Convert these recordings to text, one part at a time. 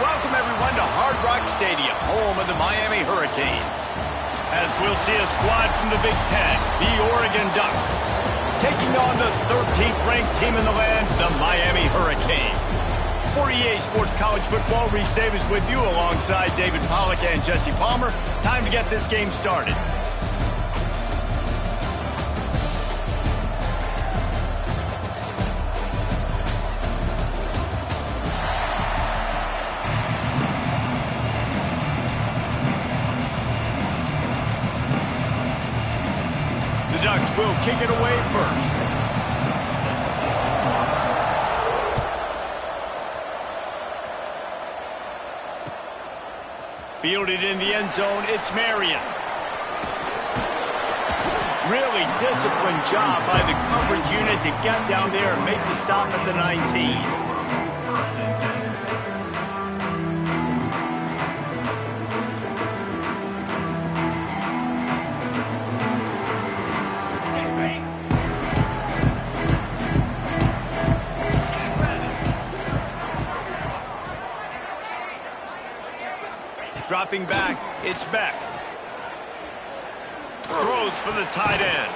welcome everyone to Hard Rock Stadium, home of the Miami Hurricanes. As we'll see a squad from the Big Ten, the Oregon Ducks, taking on the 13th ranked team in the land, the Miami Hurricanes. For EA Sports College Football, Reese Davis with you alongside David Pollack and Jesse Palmer. Time to get this game started. Ducks will kick it away first. Fielded in the end zone, it's Marion. Really disciplined job by the coverage unit to get down there and make the stop at the 19. Dropping back, it's Beck. Throws for the tight end.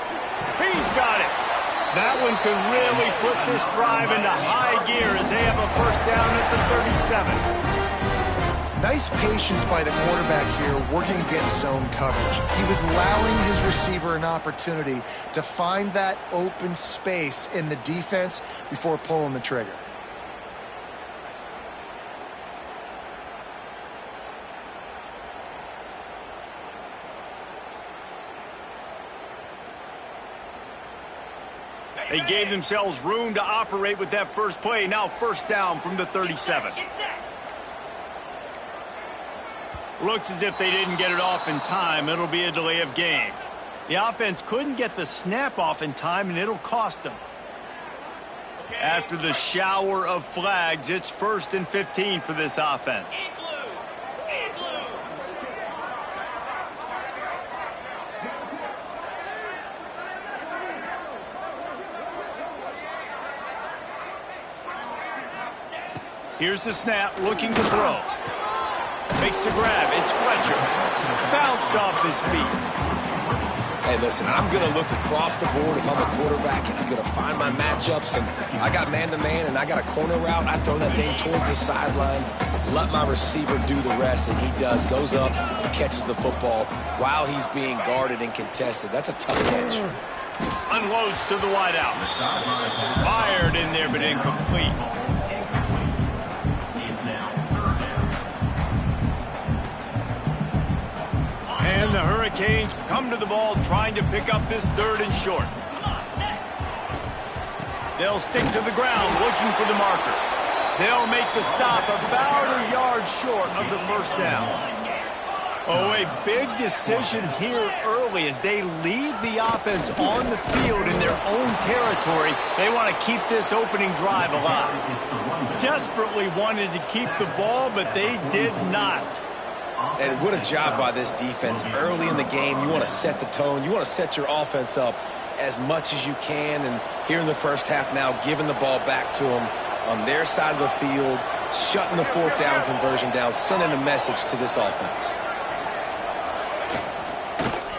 He's got it. That one could really put this drive into high gear as they have a first down at the 37. Nice patience by the quarterback here, working against zone coverage. He was allowing his receiver an opportunity to find that open space in the defense before pulling the trigger. They gave themselves room to operate with that first play. Now first down from the 37. Looks as if they didn't get it off in time. It'll be a delay of game. The offense couldn't get the snap off in time, and it'll cost them. After the shower of flags, it's 1st and 15 for this offense. Here's the snap, looking to throw. Makes the grab, it's Fletcher. Bounced off his feet. Hey, listen, I'm going to look across the board if I'm a quarterback, and I'm going to find my matchups. And I got man-to-man, and I got a corner route. I throw that thing towards the sideline, let my receiver do the rest, and he does. Goes up and catches the football while he's being guarded and contested. That's a tough catch. Unloads to the wideout. Fired in there, but incomplete. And the Hurricanes come to the ball trying to pick up this 3rd and short. They'll stick to the ground looking for the marker. They'll make the stop about a yard short of the first down. Oh, a big decision here early as they leave the offense on the field in their own territory. They want to keep this opening drive alive. Desperately wanted to keep the ball, but they did not. And what a job by this defense. Early in the game, you want to set the tone. You want to set your offense up as much as you can. And here in the first half now, giving the ball back to them on their side of the field, shutting the 4th down conversion down, sending a message to this offense.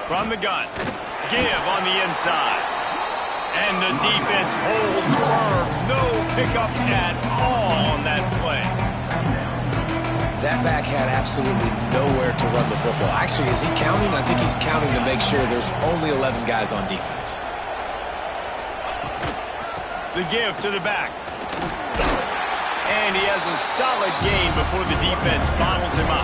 From the gun, give on the inside. And the defense holds firm. No pickup at all on that play. That back had absolutely nowhere to run the football. Actually, is he counting? I think he's counting to make sure there's only 11 guys on defense. The give to the back. And he has a solid gain before the defense bottles him up.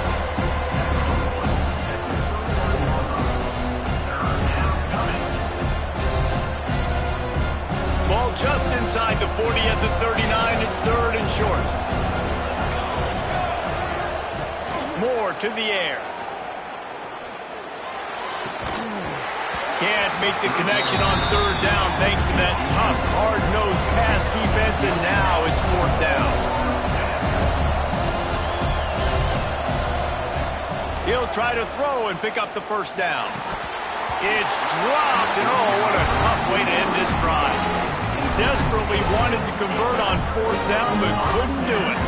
Ball just inside the 40 at the 39. It's 3rd and short. Moore to the air. Can't make the connection on 3rd down thanks to that tough, hard-nosed pass defense, and now it's 4th down. He'll try to throw and pick up the first down. It's dropped, and oh, what a tough way to end this drive. Desperately wanted to convert on 4th down, but couldn't do it.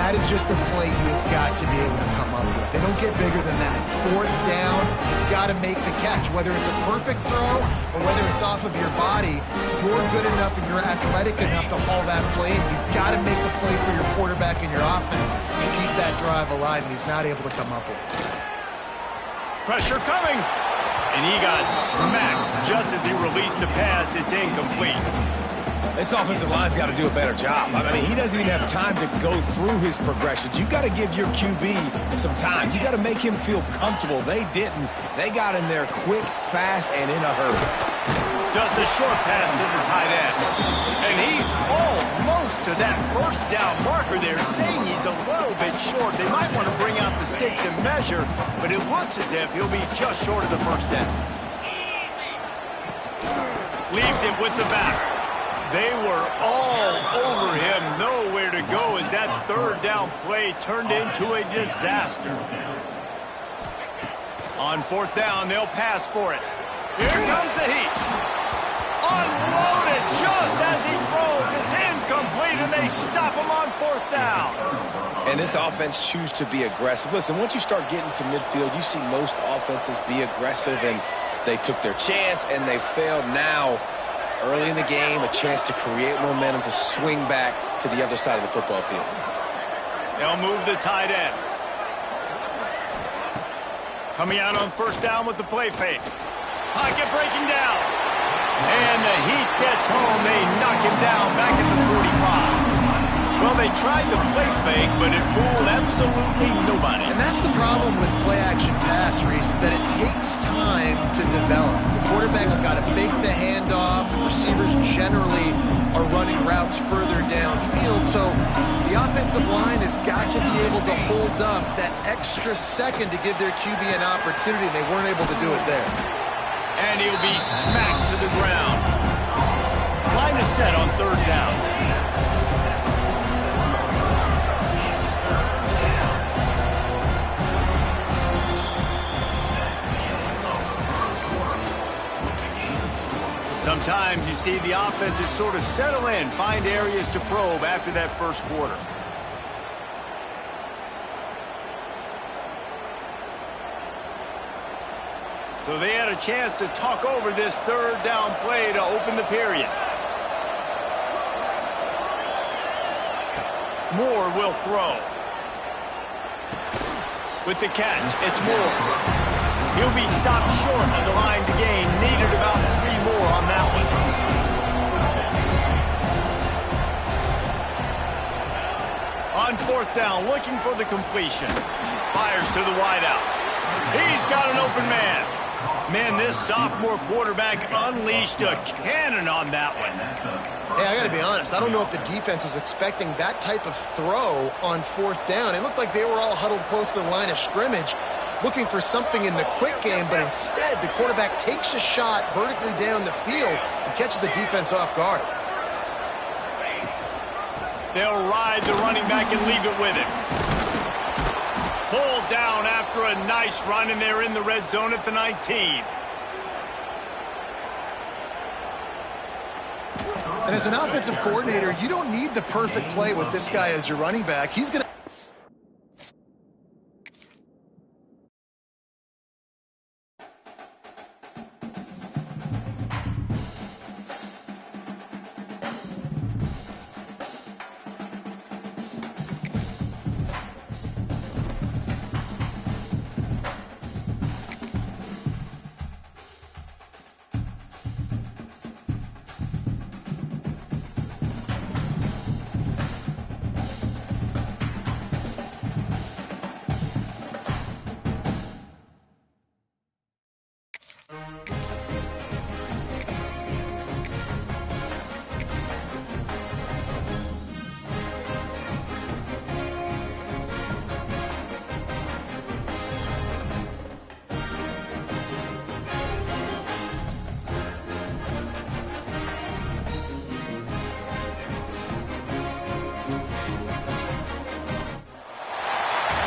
That is just a play you've got to be able to come up with. They don't get bigger than that. Fourth down, you've got to make the catch. Whether it's a perfect throw or whether it's off of your body, you're good enough and you're athletic enough to haul that play, and you've got to make the play for your quarterback and your offense to keep that drive alive, and he's not able to come up with it. Pressure coming, and he got smacked just as he released the pass. It's incomplete. This offensive line's got to do a better job. I mean, he doesn't even have time to go through his progressions. You got to give your QB some time. You got to make him feel comfortable. They didn't. They got in there quick, fast, and in a hurry. Just a short pass to the tight end. And he's almost to that first down marker there, saying he's a little bit short. They might want to bring out the sticks and measure, but it looks as if he'll be just short of the first down. Leaves it with the back. They were all over him, nowhere to go as that third down play turned into a disaster. On fourth down, they'll pass for it. Here comes the heat. Unloaded just as he throws. It's incomplete, and they stop him on fourth down. And this offense chooses to be aggressive. Listen, once you start getting to midfield, you see most offenses be aggressive, and they took their chance, and they failed. Now, early in the game, a chance to create momentum to swing back to the other side of the football field. They'll move the tight end. Coming out on first down with the play fake. Pocket breaking down. And the Heat gets home. They knock him down back at the 45. Well, they tried the play fake, but it fooled absolutely nobody. And that's the problem with play-action pass, Reese, is that it takes time to develop. The quarterback's got to fake the handoff. Receivers generally are running routes further downfield. So the offensive line has got to be able to hold up that extra second to give their QB an opportunity. They weren't able to do it there. And he'll be smacked to the ground. Line is set on third down. Sometimes you see the offenses sort of settle in, find areas to probe after that first quarter. So they had a chance to talk over this third down play to open the period. Moore will throw. With the catch, it's Moore. He'll be stopped short of the line to gain. Needed about 3 more on that one. On fourth down, looking for the completion. Fires to the wideout. He's got an open man. Man, this sophomore quarterback unleashed a cannon on that one. Hey, I got to be honest. I don't know if the defense was expecting that type of throw on fourth down. It looked like they were all huddled close to the line of scrimmage, looking for something in the quick game, but instead the quarterback takes a shot vertically down the field and catches the defense off guard. They'll ride the running back and leave it with him. Pulled down after a nice run, and they're in the red zone at the 19. And as an offensive coordinator, you don't need the perfect play with this guy as your running back. He's going to...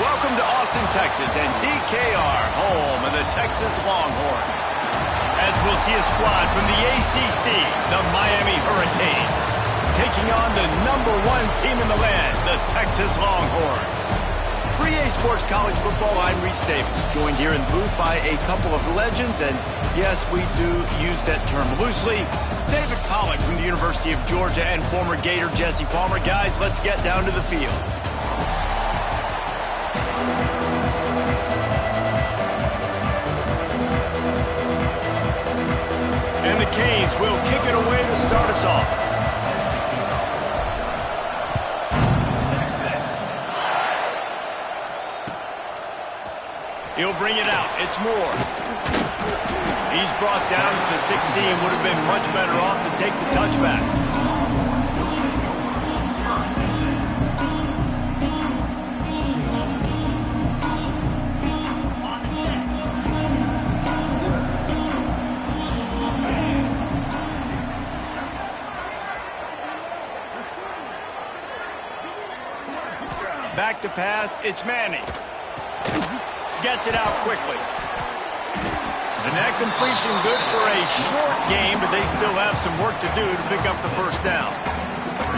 Welcome to Austin, Texas, and DKR, home of the Texas Longhorns. As we'll see a squad from the ACC, the Miami Hurricanes. taking on the #1 team in the land, the Texas Longhorns. For EA Sports College Football, I'm Reese Davis, joined here in the booth by a couple of legends, and yes, we do use that term loosely. David Pollack from the University of Georgia and former Gator Jesse Palmer. Guys, let's get down to the field. And the Canes will kick it away to start us off. He'll bring it out. It's Moore. He's brought down to the 16. Would have been much better off to take the touchback. Back to pass. It's Manning. Gets it out quickly. And that completion good for a short game, but they still have some work to do to pick up the first down.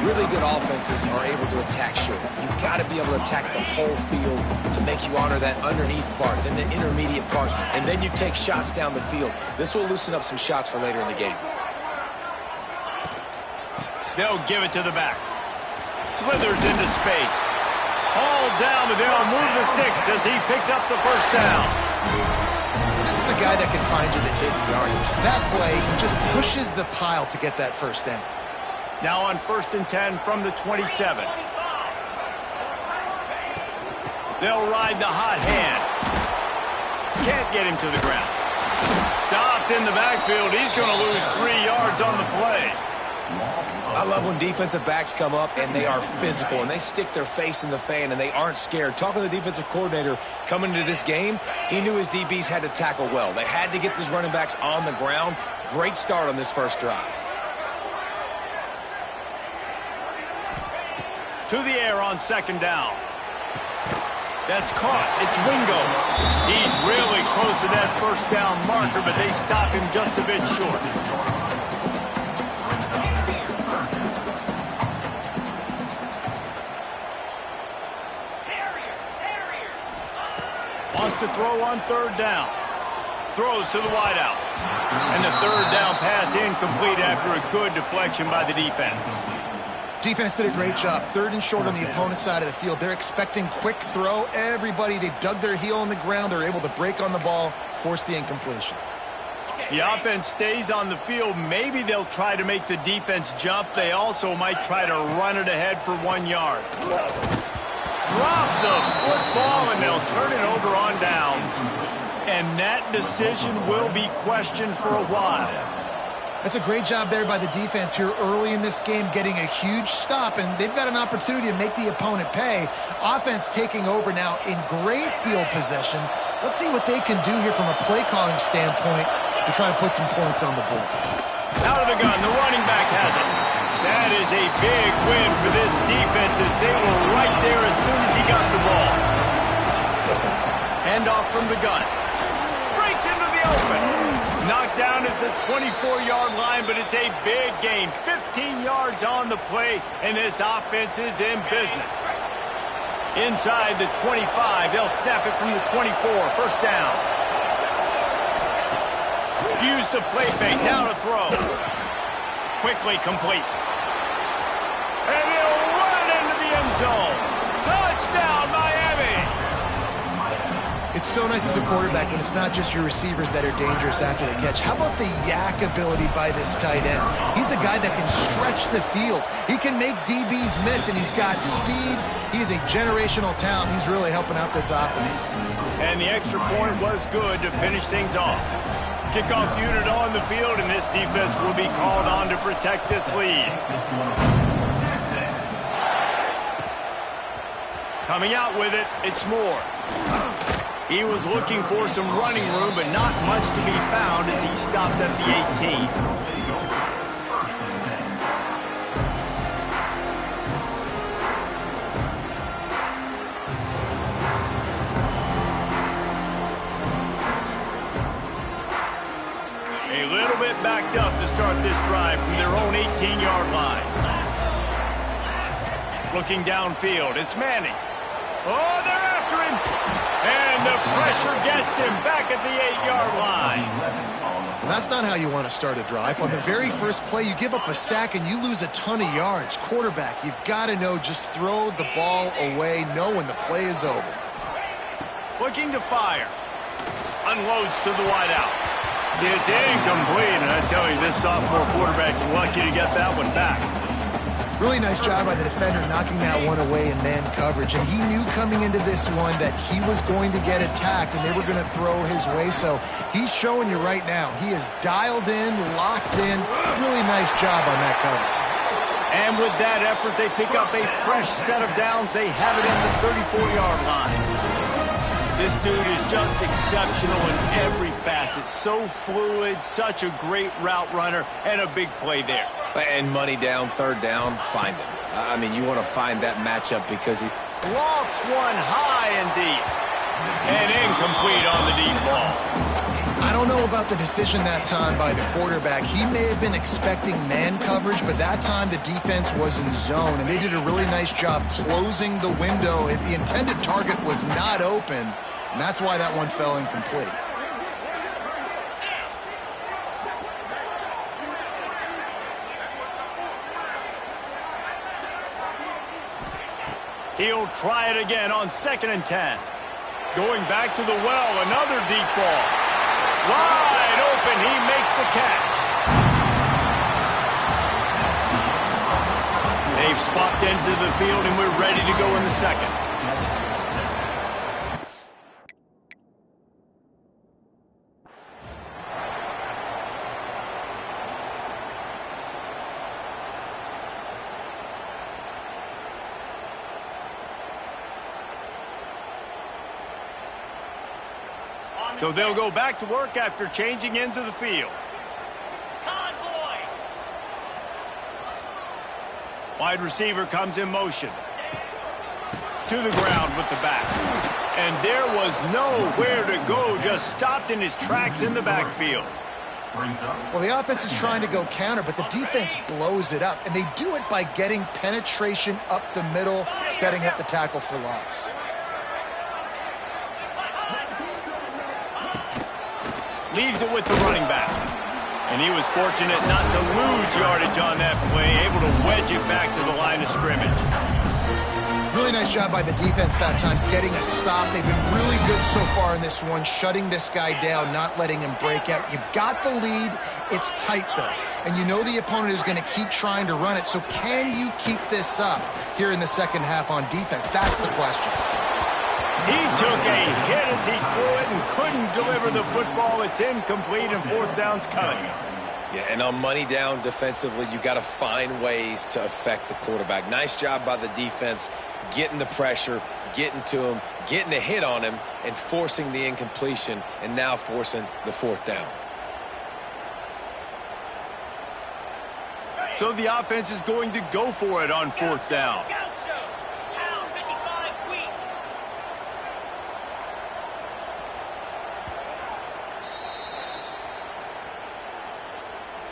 Really good offenses are able to attack short. You've got to be able to attack the whole field to make you honor that underneath part, then the intermediate part, and then you take shots down the field. This will loosen up some shots for later in the game. They'll give it to the back. Slithers into space. All down, but they'll move the sticks as he picks up the first down. This is a guy that can find you the hidden yardage. That play, he just pushes the pile to get that first down. Now on 1st and 10 from the 27. They'll ride the hot hand. Can't get him to the ground. Stopped in the backfield. He's going to lose 3 yards on the play. I love when defensive backs come up and they are physical and they stick their face in the fan and they aren't scared. Talking to the defensive coordinator coming into this game, he knew his DBs had to tackle well. They had to get these running backs on the ground. Great start on this first drive. To the air on 2nd down. That's caught. It's Wingo. He's really close to that first down marker, but they stop him just a bit short. Wants to throw on 3rd down. Throws to the wideout. And the 3rd down pass incomplete after a good deflection by the defense. Defense did a great job. 3rd and short on the opponent's side of the field. They're expecting quick throw. Everybody, they dug their heel on the ground. They're able to break on the ball, force the incompletion. The offense stays on the field. Maybe they'll try to make the defense jump. They also might try to run it ahead for 1 yard. Drop the football, and they'll turn it over on downs. And that decision will be questioned for a while. That's a great job there by the defense here early in this game, getting a huge stop, and they've got an opportunity to make the opponent pay. Offense taking over now in great field possession. Let's see what they can do here from a play-calling standpoint to try to put some points on the board. Out of the gun, the running back has it. That is a big win for this defense as they were right there as soon as he got the ball. Handoff from the gun. Breaks into the open. Knocked down at the 24-yard line, but it's a big gain. 15 yards on the play, and this offense is in business. Inside the 25, they'll snap it from the 24. First down. Use the play fake. Now to throw. Quickly complete. And he'll run it into the end zone. Touchdown, Miami! It's so nice as a quarterback when it's not just your receivers that are dangerous after the catch. How about the yak ability by this tight end? He's a guy that can stretch the field. He can make DBs miss, and he's got speed. He's a generational talent. He's really helping out this offense. And the extra point was good to finish things off. Kickoff unit on the field, and this defense will be called on to protect this lead. Coming out with it, it's Moore. He was looking for some running room, but not much to be found as he stopped at the 18. A little bit backed up to start this drive from their own 18-yard line. Looking downfield, it's Manning. Oh, they're after him. And the pressure gets him back at the 8-yard line. And that's not how you want to start a drive. On the very first play, you give up a sack and you lose a ton of yards. Quarterback, you've got to know, just throw the ball away, know when the play is over. Looking to fire. Unloads to the wideout. It's incomplete, and I tell you, this sophomore quarterback's lucky to get that one back. Really nice job by the defender knocking that one away in man coverage. And he knew coming into this one that he was going to get attacked and they were going to throw his way. So he's showing you right now. He is dialed in, locked in. Really nice job on that coverage. And with that effort, they pick up a fresh set of downs. They have it in the 34-yard line. This dude is just exceptional in every facet. So fluid, such a great route runner, and a big play there. And money down, third down, find him. I mean, you want to find that matchup because he lofts one high and deep. And incomplete on the deep ball. I don't know about the decision that time by the quarterback. He may have been expecting man coverage, but that time the defense was in zone, and they did a really nice job closing the window. The intended target was not open, and that's why that one fell incomplete. He'll try it again on 2nd and 10. Going back to the well, another deep ball. Wide open, he makes the catch. They've swapped ends of the field, and we're ready to go in the second. So they'll go back to work after changing into the field. Convoy. Wide receiver comes in motion. To the ground with the back. And there was nowhere to go, just stopped in his tracks in the backfield. Well, the offense is trying to go counter, but the defense blows it up. And they do it by getting penetration up the middle, setting up the tackle for loss. Leaves it with the running back. And he was fortunate not to lose yardage on that play, able to wedge it back to the line of scrimmage. Really nice job by the defense that time, getting a stop. They've been really good so far in this one, shutting this guy down, not letting him break out. You've got the lead. It's tight, though. And you know the opponent is going to keep trying to run it. So can you keep this up here in the second half on defense? That's the question. He took a hit as he threw it and couldn't deliver the football. It's incomplete, and 4th down's coming. Yeah, and on money down defensively, you got to find ways to affect the quarterback. Nice job by the defense, getting the pressure, getting to him, getting a hit on him, and forcing the incompletion, and now forcing the 4th down. So the offense is going to go for it on 4th down.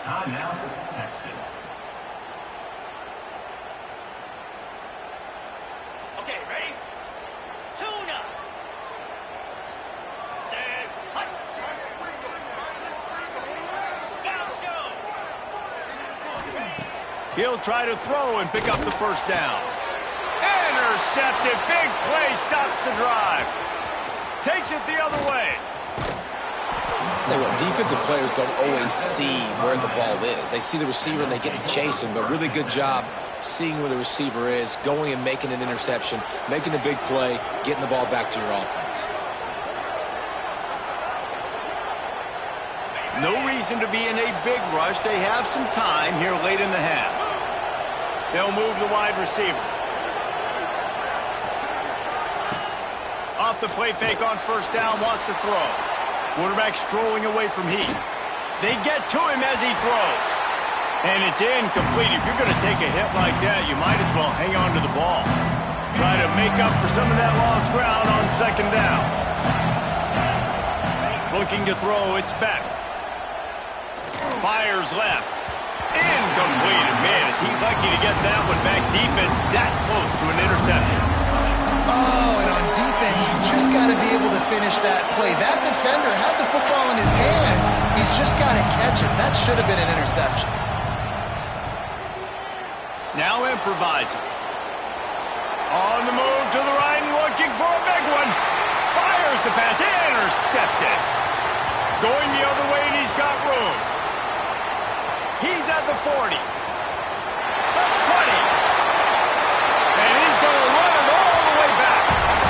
Timeout, Texas. Okay, ready? Tuna. Set. Hut. Gaucho. He'll try to throw and pick up the 1st down. Intercepted. Big play stops the drive. Takes it the other way. Tell you what, defensive players don't always see where the ball is. They see the receiver and they get to chase him, but really good job seeing where the receiver is, going and making an interception, making a big play, getting the ball back to your offense. No reason to be in a big rush. They have some time here late in the half. They'll move the wide receiver. Off the play fake on 1st down, wants to throw. Quarterback strolling away from heat. They get to him as he throws. And it's incomplete. If you're going to take a hit like that, you might as well hang on to the ball. Try to make up for some of that lost ground on 2nd down. Looking to throw, it's Beck. Fires left. Incomplete. And man, is he lucky to get that one back. Defense that close to an interception. Oh, and on defense, you just got to be able to finish that play. That defender had the football in his hands. He's just got to catch it. That should have been an interception. Now improvising. On the move to the right and looking for a big one. Fires the pass. Intercepted. Going the other way, and he's got room. He's at the 40. The 20. And he's going to run it all the way back.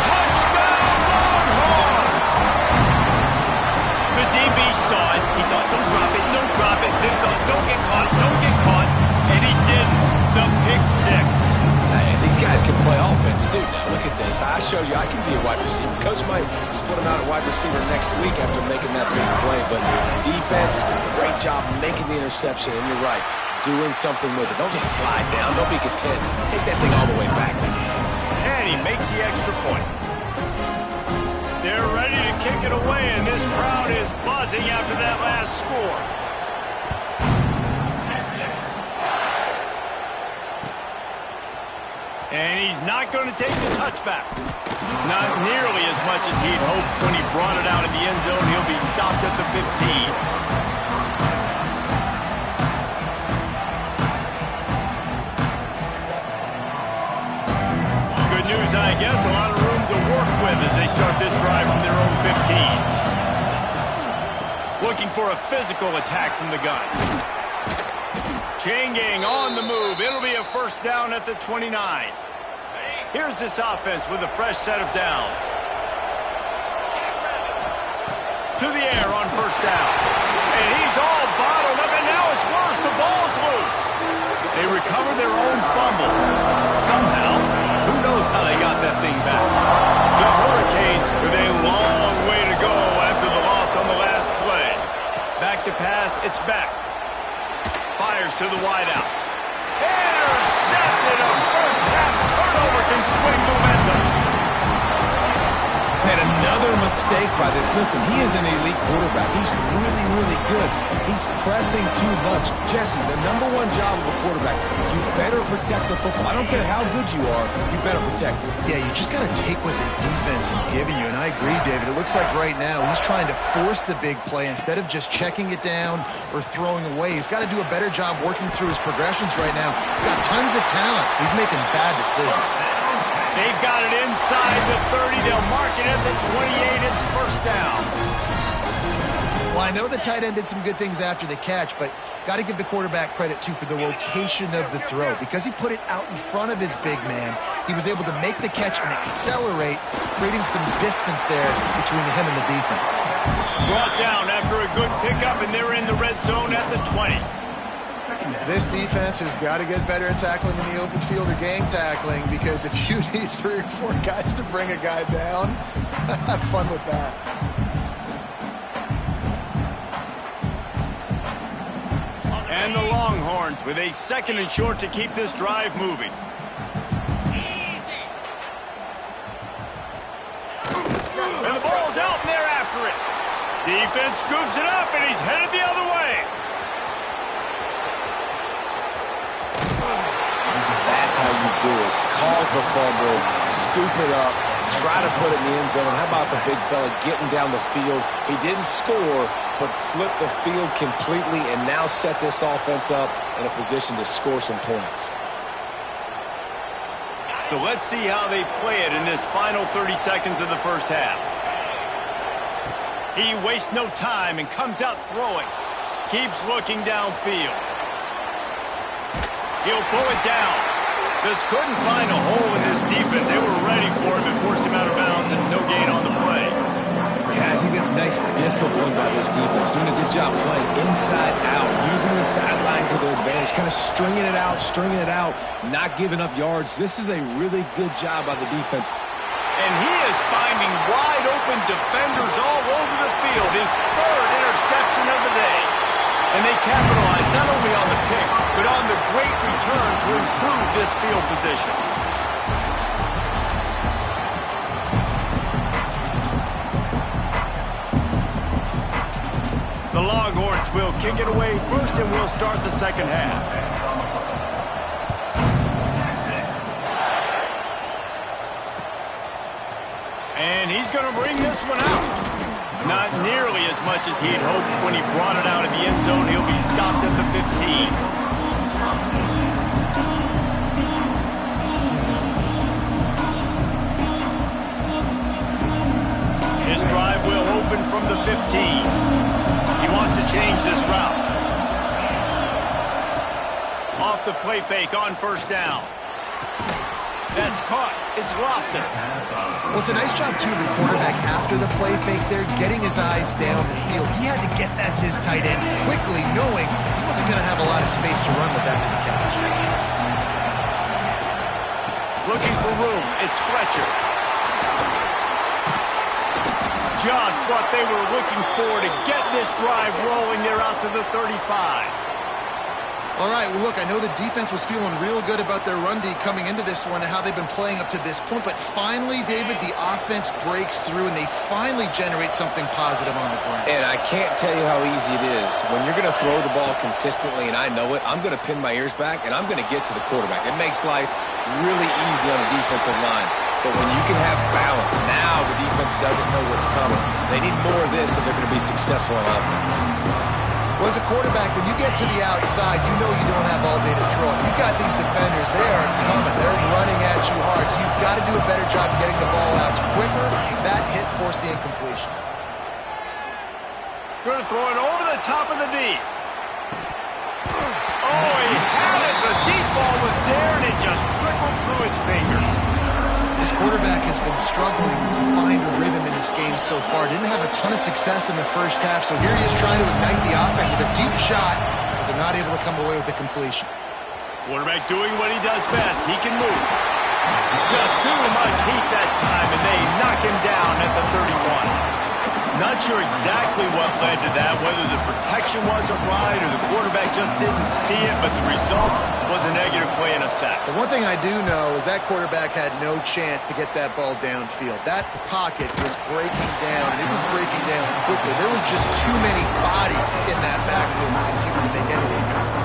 Touchdown, Longhorns! The DB saw it. He thought, don't drop it, don't drop it. Then thought, don't get caught, don't get caught. And he didn't. The pick six. And these guys can play offense, too. Now, look at this. I showed you I can be a wide receiver. Coach might split him out at wide receiver next week after making that big play. But defense, great job making the interception. And you're right, doing something with it. Don't just slide down. Don't be content. Take that thing all the way back. And he makes the extra point. They're ready to kick it away, and this crowd is buzzing after that last score. And he's not going to take the touchback. Not nearly as much as he'd hoped when he brought it out in the end zone. He'll be stopped at the 15. Good news, I guess. A lot of room to work with as they start this drive from their own 15. Looking for a physical attack from the gun. Chain gang on the move. It'll be a first down at the 29. Here's this offense with a fresh set of downs. To the air on first down. And he's all bottled up, and now it's worse. The ball's loose. They recover their own fumble. Somehow, who knows how they got that thing back. The Hurricanes with a long way to go after the loss on the last play. Back to pass, it's back. Fires to the wideout. Intercepted. A first half turnover can swing momentum. And another mistake by this. Listen, he is an elite quarterback. He's really, really good. He's pressing too much. Jesse, the #1 job of a quarterback, you better protect the football. I don't care how good you are, you better protect it. Yeah, you just got to take what the defense is giving you. And I agree, David. It looks like right now he's trying to force the big play instead of just checking it down or throwing away. He's got to do a better job working through his progressions right now. He's got tons of talent. He's making bad decisions. They've got it inside the 30. They'll mark it at the 28. It's first down. Well, I know the tight end did some good things after the catch, but got to give the quarterback credit, too, for the location of the throw. Because he put it out in front of his big man, he was able to make the catch and accelerate, creating some distance there between him and the defense. Brought down after a good pickup, and they're in the red zone at the 20. This defense has got to get better at tackling in the open field or gang tackling, because if you need 3 or 4 guys to bring a guy down, have fun with that. And the Longhorns with a 2nd and short to keep this drive moving. And the ball's out, and they're after it. Defense scoops it up, and he's headed the other way. That's how you do it. Cause the fumble, scoop it up, try to put it in the end zone. How about the big fella getting down the field? He didn't score, but flipped the field completely and now set this offense up in a position to score some points. So let's see how they play it in this final 30 seconds of the first half. He wastes no time and comes out throwing. Keeps looking downfield. He'll pull it down. Just couldn't find a hole in this defense. They were ready for him and forced him out of bounds, and no gain on the play. Yeah, I think that's nice discipline by this defense. Doing a good job playing inside out, using the sideline to their advantage, kind of stringing it out, not giving up yards. This is a really good job by the defense. And he is finding wide open defenders all over the field. His 3rd interception of the day. And they capitalize not only on the pick, but on the great return to improve this field position. The Longhorns will kick it away first, and we'll start the second half. And he's going to bring this one out. Not nearly as much as he'd hoped when he brought it out of the end zone. He'll be stopped at the 15. His drive will open from the 15. He wants to change this route. Off the play fake on first down. That's caught. It's Lofton. Well, it's a nice job, too, of the quarterback after the play fake there, getting his eyes down the field. He had to get that to his tight end quickly, knowing he wasn't going to have a lot of space to run with after the catch. Looking for room. It's Fletcher. Just what they were looking for to get this drive rolling. They're out to the 35. All right, well, look, I know the defense was feeling real good about their run D coming into this one and how they've been playing up to this point, but finally, David, the offense breaks through and they finally generate something positive on the ground. And I can't tell you how easy it is. When you're going to throw the ball consistently, and I know it, I'm going to pin my ears back, and I'm going to get to the quarterback. It makes life really easy on the defensive line. But when you can have balance, now the defense doesn't know what's coming. They need more of this if they're going to be successful on offense. Well, as a quarterback, when you get to the outside, you know you don't have all day to throw it. You've got these defenders. They are coming. They're running at you hard. So you've got to do a better job getting the ball out quicker. That hit forced the incompletion. Going to throw it over the top of the D. Oh, he had it. The deep ball was there, and it just trickled through his fingers. This quarterback has been struggling to find a rhythm in this game so far. Didn't have a ton of success in the first half, so here he is trying to ignite the offense with a deep shot, but they're not able to come away with the completion. Quarterback doing what he does best. He can move. Just too much heat that time, and they knock him down at the 31. Not sure exactly what led to that, whether the protection wasn't right or the quarterback just didn't see it, but the result was a negative play and a sack. But one thing I do know is that quarterback had no chance to get that ball downfield. That pocket was breaking down, and it was breaking down quickly. There were just too many bodies in that backfield for the keeper to make anything happen.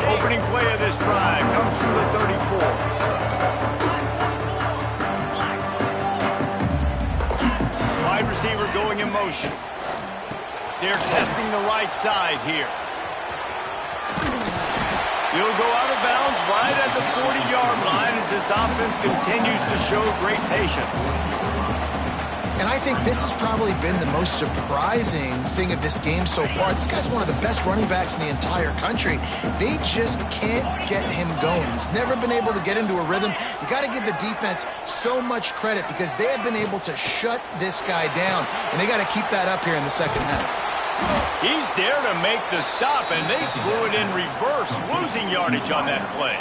Opening play of this drive comes from the 34. Wide receiver going in motion. They're testing the right side here. He'll go out of bounds right at the 40-yard line as this offense continues to show great patience. And I think this has probably been the most surprising thing of this game so far. This guy's one of the best running backs in the entire country. They just can't get him going. He's never been able to get into a rhythm. You got to give the defense so much credit because they have been able to shut this guy down, and they got to keep that up here in the second half. He's there to make the stop, and they threw it in reverse, losing yardage on that play.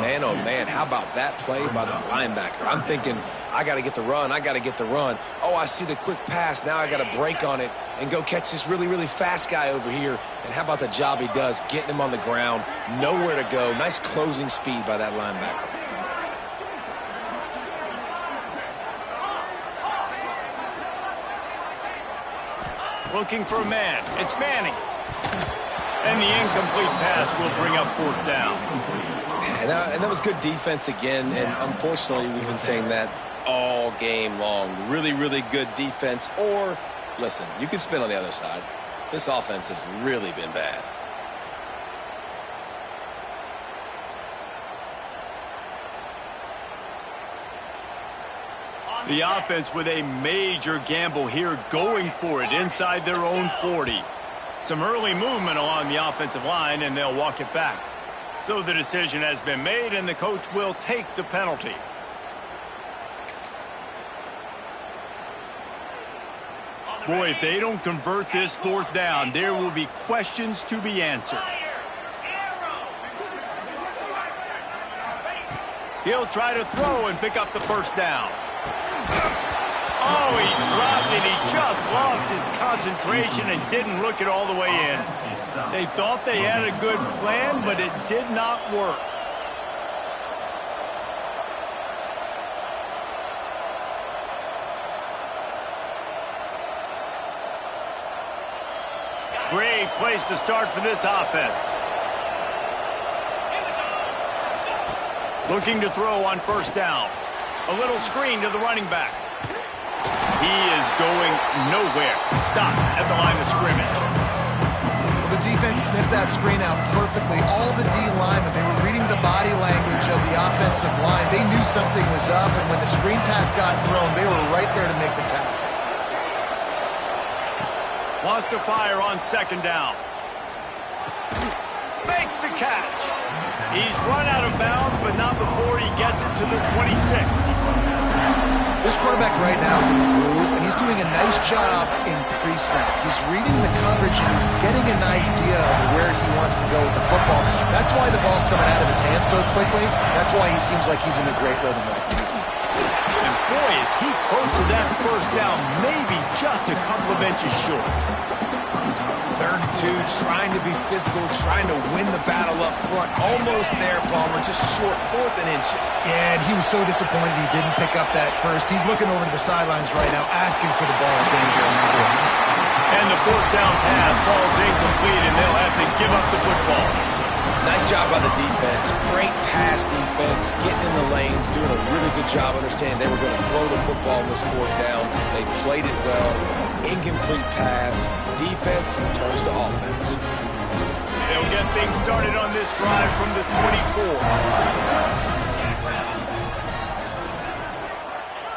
Man, oh, man, how about that play by the linebacker? I'm thinking, I got to get the run, I got to get the run. Oh, I see the quick pass. Now I got to break on it and go catch this really, really fast guy over here. And how about the job he does, getting him on the ground, nowhere to go. Nice closing speed by that linebacker. Looking for a man. It's Manning. And the incomplete pass will bring up fourth down. And that was good defense again, and unfortunately we've been saying that all game long. Really, really good defense, or, listen, you can spin on the other side. This offense has really been bad. The offense with a major gamble here, going for it inside their own 40. Some early movement along the offensive line, and they'll walk it back. So the decision has been made, and the coach will take the penalty. Boy, if they don't convert this fourth down, there will be questions to be answered. He'll try to throw and pick up the first down. Oh, he dropped it. He just lost his his concentration and didn't look it all the way in. They thought they had a good plan, but it did not work. Great place to start for this offense. Looking to throw on first down. A little screen to the running back. He is going nowhere. Stop at the line of scrimmage. Well, the defense sniffed that screen out perfectly. All the D linemen, they were reading the body language of the offensive line. They knew something was up, and when the screen pass got thrown, they were right there to make the tackle. Wants to fire on second down. Makes the catch. He's run out of bounds, but not before he gets it to the 26. This quarterback right now is in a groove, and he's doing a nice job in pre-snap. He's reading the coverage, and he's getting an idea of where he wants to go with the football. That's why the ball's coming out of his hands so quickly. That's why he seems like he's in a great rhythm right now. And boy, is he close to that first down, maybe just a couple of inches short. 3rd and 2, trying to be physical, trying to win the battle up front. Almost there, Palmer, just short, 4th and inches. Yeah, and he was so disappointed he didn't pick up that first. He's looking over to the sidelines right now, asking for the ball again here on the field. And the 4th down pass falls incomplete, and they'll have to give up the football. Nice job by the defense. Great pass defense, getting in the lanes, doing a really good job understanding they were going to throw the football in this 4th down. They played it well. Incomplete pass. Defense turns to offense. They'll get things started on this drive from the 24.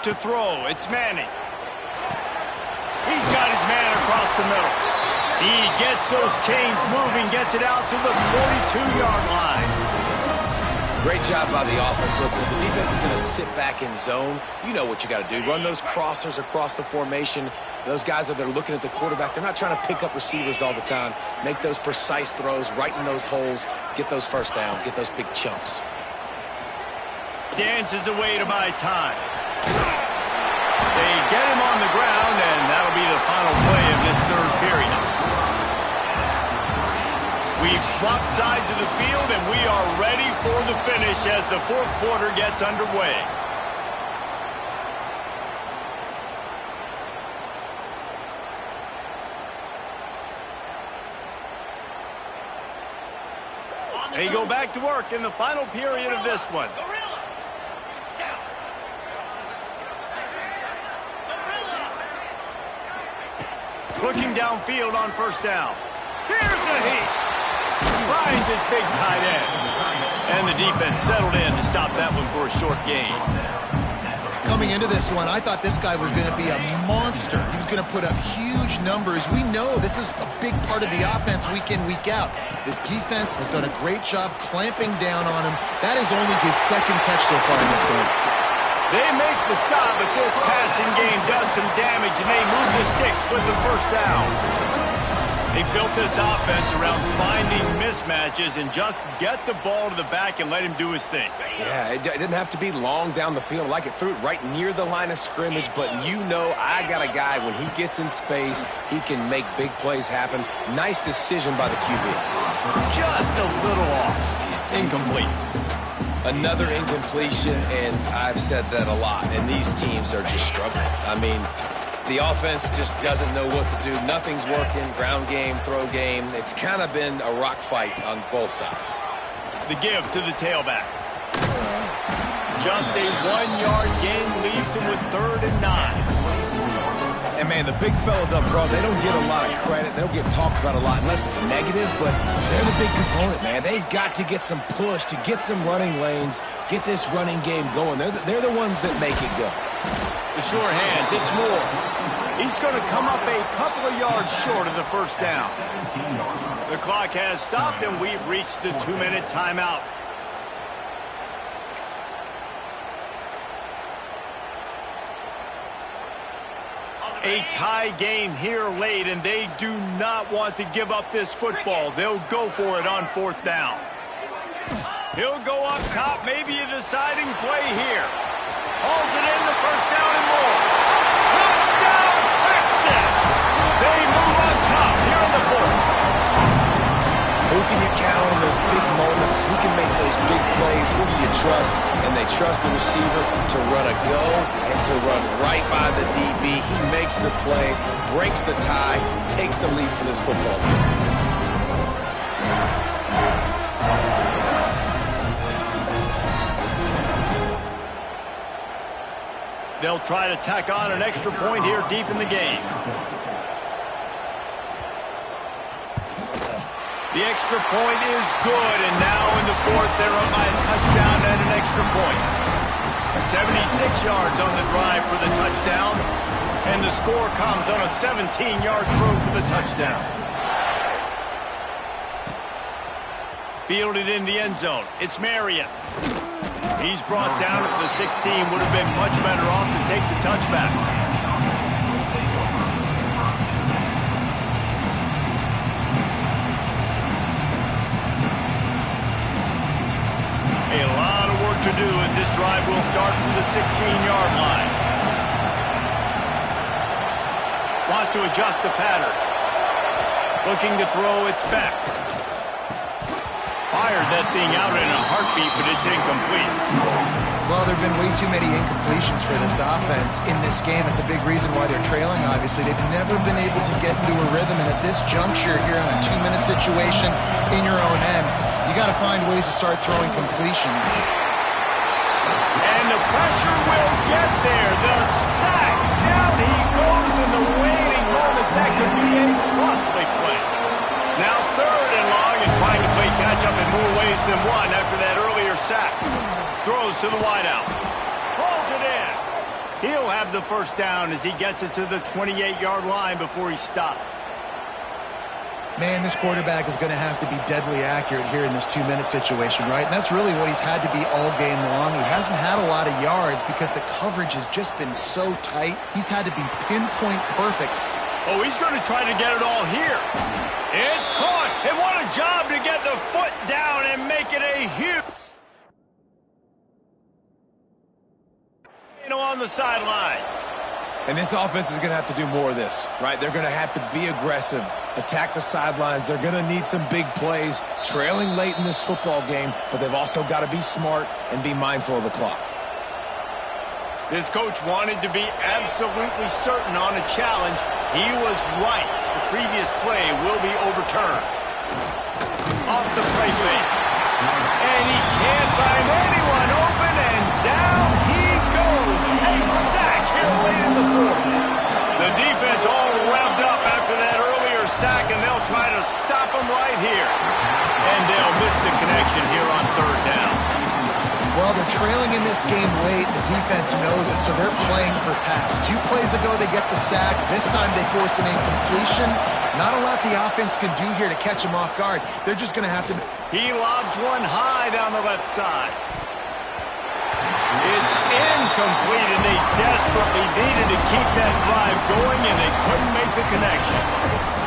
To throw, it's Manning. He's got his man across the middle. He gets those chains moving, gets it out to the 42-yard line. Great job by the offense. Listen, if the defense is going to sit back in zone, you know what you got to do. Run those crossers across the formation. Those guys that are looking at the quarterback, they're not trying to pick up receivers all the time. Make those precise throws, right in those holes, get those first downs, get those big chunks. Dances away to buy time. They get him on the ground, and that'll be the final play of this 3rd period. We've swapped sides of the field, and we are ready for the finish as the 4th quarter gets underway. They go back to work in the final period of this one. Looking downfield on first down. Here's a heat. Finds his big tight end. And the defense settled in to stop that one for a short gain. Coming into this one, I thought this guy was going to be a monster. He was going to put up huge numbers. We know this is a big part of the offense week in, week out. The defense has done a great job clamping down on him. That is only his 2nd catch so far in this game. They make the stop, but this passing game does some damage, and they move the sticks with the first down. They built this offense around finding mismatches and just get the ball to the back and let him do his thing. Yeah, it didn't have to be long down the field. Like it threw it right near the line of scrimmage, but you know I got a guy, when he gets in space, he can make big plays happen. Nice decision by the QB. Just a little off. Incomplete. Another incompletion, and I've said that a lot, and these teams are just struggling. I mean, the offense just doesn't know what to do. Nothing's working. Ground game, throw game. It's kind of been a rock fight on both sides. The give to the tailback. Just a 1-yard gain leaves him with 3rd and 9. And, man, the big fellas up front, they don't get a lot of credit. They don't get talked about a lot unless it's negative, but they're the big component, man. They've got to get some push, to get some running lanes, get this running game going. They're the ones that make it go. The sure hands, it's Moore. He's going to come up a couple of yards short of the first down. The clock has stopped, and we've reached the 2-minute timeout. A tie game here late, and they do not want to give up this football. They'll go for it on 4th down. He'll go up top, maybe a deciding play here. Hauls it in, the first down and more. Touchdown, Texas! trust, and they trust the receiver to run a go and to run right by the DB. He makes the play, breaks the tie, takes the lead for this football team. They'll try to tack on an extra point here deep in the game. The extra point is good, and now in the fourth, they're up by a touchdown and an extra point. 76 yards on the drive for the touchdown, and the score comes on a 17-yard throw for the touchdown. Fielded in the end zone. It's Marriott. He's brought down at the 16. Would have been much better off to take the touchback. A lot of work to do as this drive will start from the 16-yard line. Wants to adjust the pattern. Looking to throw, it's back. Fired that thing out in a heartbeat, but it's incomplete. Well, there have been way too many incompletions for this offense in this game. It's a big reason why they're trailing, obviously. They've never been able to get into a rhythm, and at this juncture here on a 2-minute situation in your own end, you got to find ways to start throwing completions. And the pressure will get there. The sack. Down he goes in the waning moments. That could be a costly play. Now third and long, and trying to play catch-up in more ways than one after that earlier sack. Throws to the wideout. Pulls it in. He'll have the first down as he gets it to the 28-yard line before he stopped. Man, this quarterback is going to have to be deadly accurate here in this 2-minute situation, right? And that's really what he's had to be all game long. He hasn't had a lot of yards because the coverage has just been so tight. He's had to be pinpoint perfect. Oh, he's going to try to get it all here. It's caught. And what a job to get the foot down and make it a huge... on the sideline. And this offense is going to have to do more of this, right? They're going to have to be aggressive, attack the sidelines. They're going to need some big plays, trailing late in this football game, but they've also got to be smart and be mindful of the clock. This coach wanted to be absolutely certain on a challenge. He was right. The previous play will be overturned. Off the play fake. And he can't find anyone open, and down he goes. A sack here late in the fourth. The defense all revved up after that earlier sack, and they'll try to stop him right here. And they'll miss the connection here on third down. Well, they're trailing in this game late. The defense knows it, so they're playing for pass. 2 plays ago, they get the sack. This time, they force an incompletion. Not a lot the offense can do here to catch him off guard. They're just going to have to... He lobs one high down the left side. It's incomplete, and they desperately needed to keep that drive going, and they couldn't make the connection.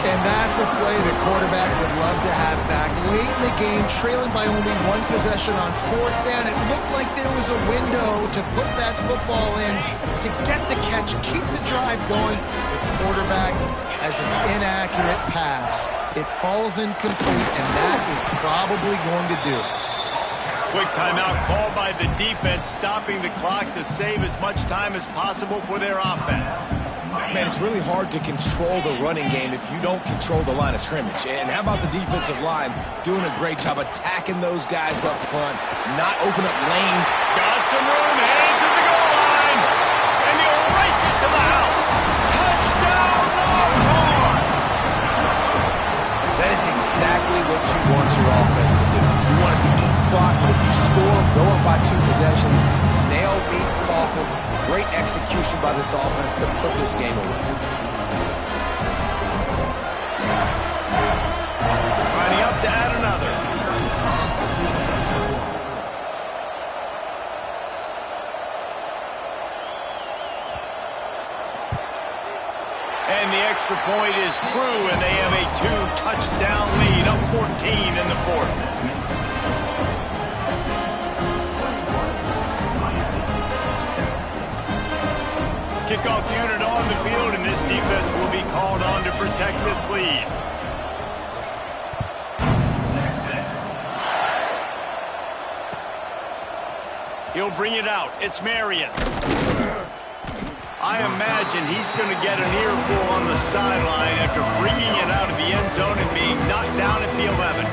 And that's a play the quarterback would love to have back. Late in the game, trailing by only 1 possession on 4th down, it looked like there was a window to put that football in, to get the catch, keep the drive going. The quarterback has an inaccurate pass. It falls incomplete, and that is probably going to do it. Quick timeout called by the defense, stopping the clock to save as much time as possible for their offense. Man, it's really hard to control the running game if you don't control the line of scrimmage. And how about the defensive line doing a great job attacking those guys up front, not open up lanes. Got some room, headed to the goal line, and he'll race it to the house. Touchdown, Longhorn! That is exactly what you want your offense to do. You want it to eat clock, but if you score, go up by 2 possessions, nail, beat, coffin. Great execution by this offense to put this game away. Lining up to add another. And the extra point is true, and they have a 2-touchdown lead, up 14 in the fourth. Kickoff unit on the field, and this defense will be called on to protect this lead. He'll bring it out. It's Marion. I imagine he's going to get an earful on the sideline after bringing it out of the end zone and being knocked down at the 11.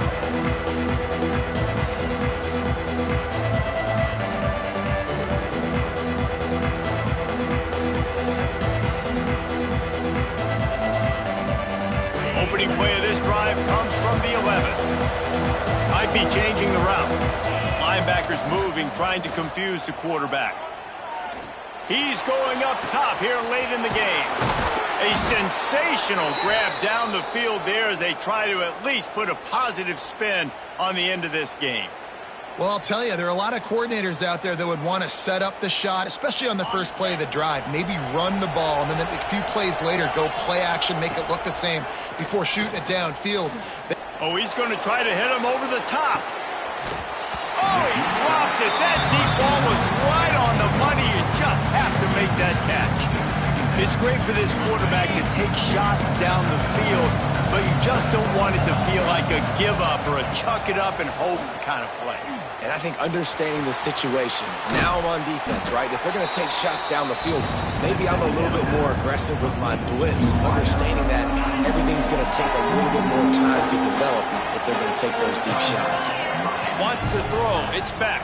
Opening play of this drive comes from the 11. Might be changing the route. Linebackers moving, trying to confuse the quarterback. He's going up top here late in the game. A sensational grab down the field there as they try to at least put a positive spin on the end of this game. Well, I'll tell you, there are a lot of coordinators out there that would want to set up the shot, especially on the first play of the drive. Maybe run the ball, and then a few plays later, go play action, make it look the same before shooting it downfield. Oh, he's going to try to hit him over the top. Oh, he dropped it. That deep ball was right on the money. You just have to make that catch. It's great for this quarterback to take shots down the field, but you just don't want it to feel like a give up or a chuck it up and hope kind of play. And I think understanding the situation, now I'm on defense, right? If they're going to take shots down the field, maybe I'm a little bit more aggressive with my blitz, understanding that everything's going to take a little bit more time to develop if they're going to take those deep shots. Wants to throw. It's back.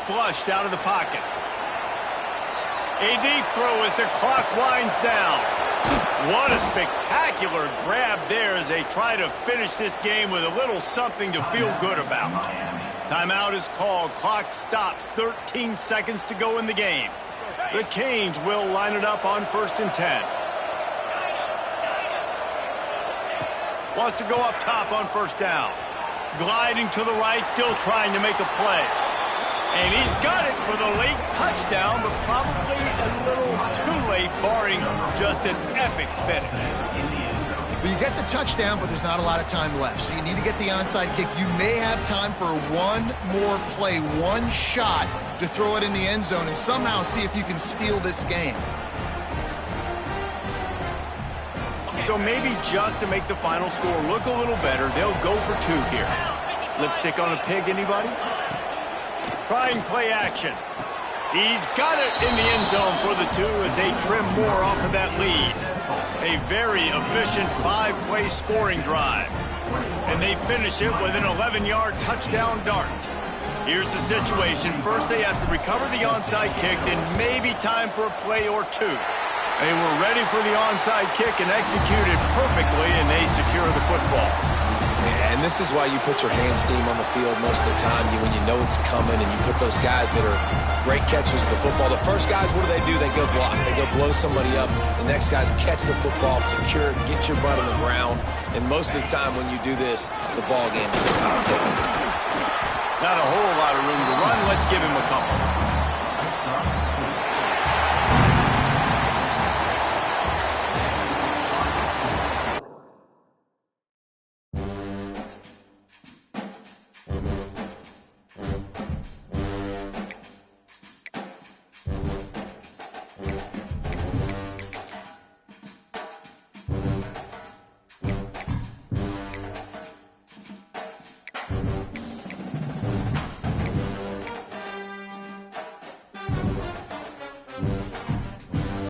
Flushed out of the pocket. A deep throw as the clock winds down. What a spectacular grab there as they try to finish this game with a little something to feel good about. Timeout is called. Clock stops. 13 seconds to go in the game. The Canes will line it up on 1st and 10. Wants to go up top on 1st down. Gliding to the right, still trying to make a play. And he's got it for the late touchdown, but probably a little too late, barring just an epic finish. Well, you get the touchdown, but there's not a lot of time left. So you need to get the onside kick. You may have time for one more play, one shot to throw it in the end zone and somehow see if you can steal this game. So maybe just to make the final score look a little better, they'll go for 2 here. Lipstick on a pig, anybody? Trying play action. He's got it in the end zone for the 2 as they trim more off of that lead. A very efficient 5-play scoring drive. And they finish it with an 11-yard touchdown dart. Here's the situation. First, they have to recover the onside kick, then maybe time for a play or 2. They were ready for the onside kick and executed perfectly, and they secure the football. And this is why you put your hands team on the field most of the time when you know it's coming, and you put those guys that are great catchers of the football. The first guys, what do? They go block. They go blow somebody up. The next guys catch the football, secure it, get your butt on the ground. And most of the time when you do this, the ball game is about. Not a whole lot of room to run. Let's give him a couple.